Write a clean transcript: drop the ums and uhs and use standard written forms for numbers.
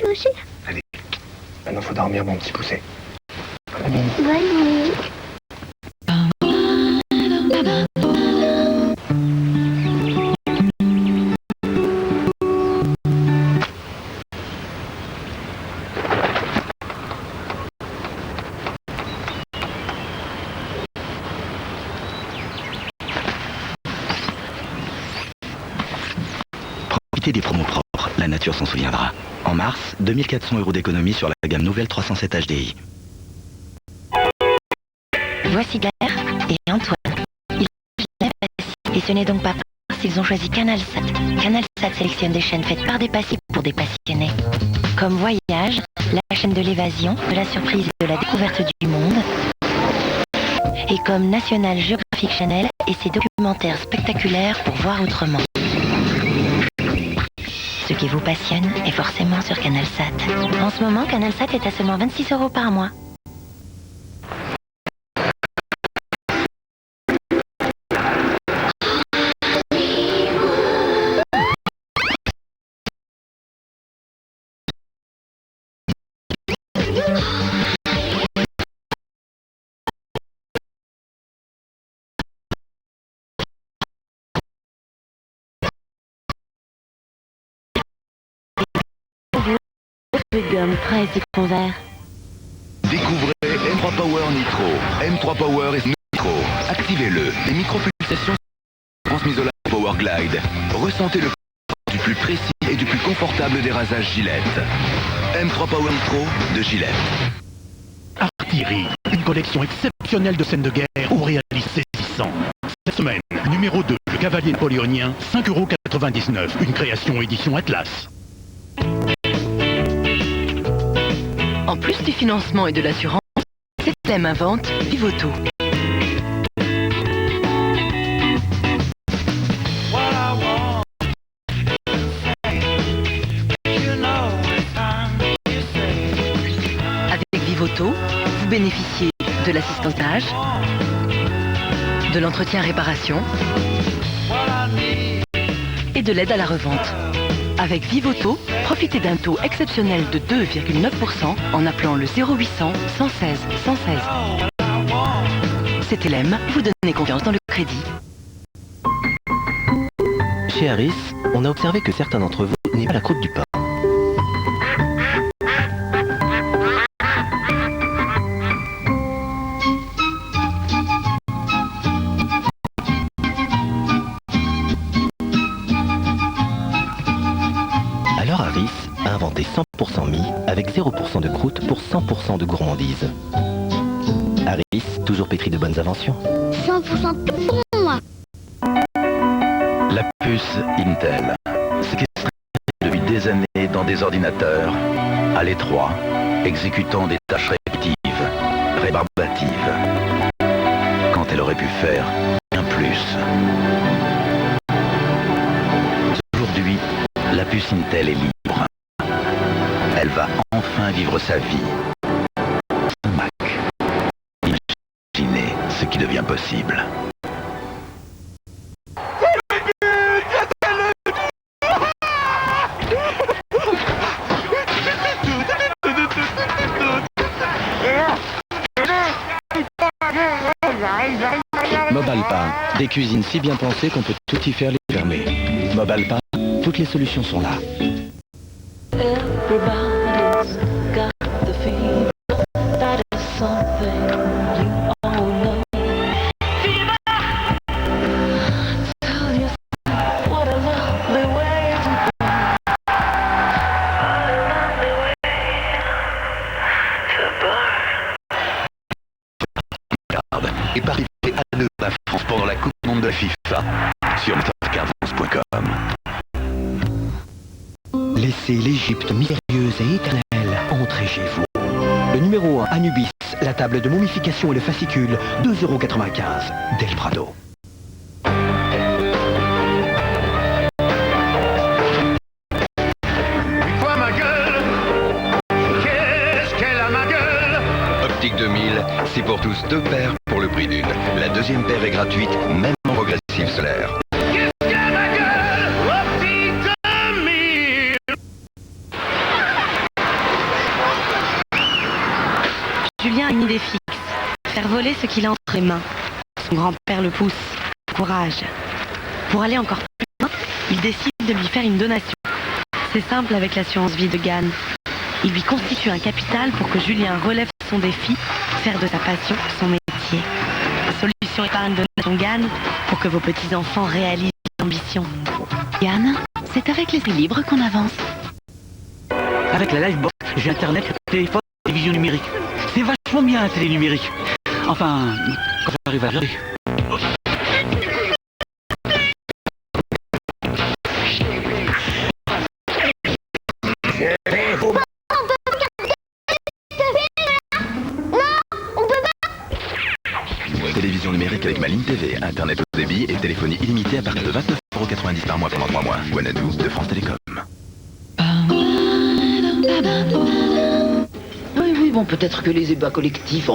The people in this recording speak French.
Aussi. Allez, maintenant faut dormir mon petit poussé. Bonne nuit. Bonne nuit. Profitez des promos propres, la nature s'en souviendra. En mars, 2400 € d'économie sur la gamme nouvelle 307 HDI. Voici Claire et Antoine. Ils et ce n'est donc pas parce qu'ils ont choisi CanalSat. CanalSat sélectionne des chaînes faites par des passionnés pour des passionnés. Comme Voyage, la chaîne de l'évasion, de la surprise et de la découverte du monde. Et comme National Geographic Channel et ses documentaires spectaculaires pour voir autrement. Ce qui vous passionne est forcément sur CanalSat. En ce moment, CanalSat est à seulement 26 € par mois. Gomme frais et citron vert. Découvrez M3 Power Nitro. M3 Power est Nitro. Activez-le. Les micropulsations transmises au labo Power Glide. Ressentez le du plus précis et du plus confortable des rasages Gillette. M3 Power Nitro de Gillette. Artillerie, une collection exceptionnelle de scènes de guerre ou réalistes saisissants. Cette semaine, numéro 2, le cavalier napoléonien, 5,99 €, une création édition Atlas. En plus du financement et de l'assurance, CTLM invente Vivoto. Avec Vivoto, vous bénéficiez de l'assistance d'âge, de l'entretien-réparation et de l'aide à la revente. Avec Vivoto, profitez d'un taux exceptionnel de 2,9% en appelant le 0800 116 116. CTLM, vous donnez confiance dans le crédit. Chez Harris, on a observé que certains d'entre vous n'aiment pas la croûte du pain. Alors Harris a inventé 100% mie avec 0% de croûte pour 100% de gourmandise. Harris, toujours pétri de bonnes inventions. 100% tout pour moi. La puce Intel. Séquestrée depuis des années dans des ordinateurs, à l'étroit, exécutant des tâches répétitives, rébarbatives. Quand elle aurait pu faire bien plus. Aujourd'hui, la puce Intel est libre. Elle va enfin vivre sa vie. Un Mac. Imaginez ce qui devient possible. Mobalpa, des cuisines si bien pensées qu'on peut tout y faire les fermer. Mobalpa, toutes les solutions sont là. Et participer à de la France pendant la Coupe du Monde de la FIFA sur motorcarfrance.com. Laissez l'Égypte mystérieuse et éternelle entrer chez vous. Le numéro 1, Anubis, la table de momification et le fascicule, 2,95 € Del Prado. Quoi ma gueule? Qu'est-ce qu'elle a ma gueule? Optique 2000, c'est pour tous 2 paires pour le prix d'une. La deuxième paire est gratuite, même en progressive solaire. Qu'est-ce qu'elle a ma gueule? Optique 2000. Julien a une idée fixe. Faire voler ce qu'il a entre les mains. Son grand-père le pousse. Courage. Pour aller encore plus loin, il décide de lui faire une donation. C'est simple avec l'assurance vie de Gann. Il lui constitue un capital pour que Julien relève son défi, faire de sa passion son métier. Solution épargne donation Gann pour que vos petits-enfants réalisent l'ambition. Gann, c'est avec l'esprit libre qu'on avance. Avec la Livebox, j'ai internet, téléphone, télévision numérique. C'est vachement bien la télé numérique. Enfin, quand j'arrive à gérer. Télévision numérique avec ma ligne TV, internet au débit et téléphonie illimitée à partir de 29,90 € par mois pendant 3 mois. Wanadoo de France Télécom. Oui, bon, peut-être que les ébats collectifs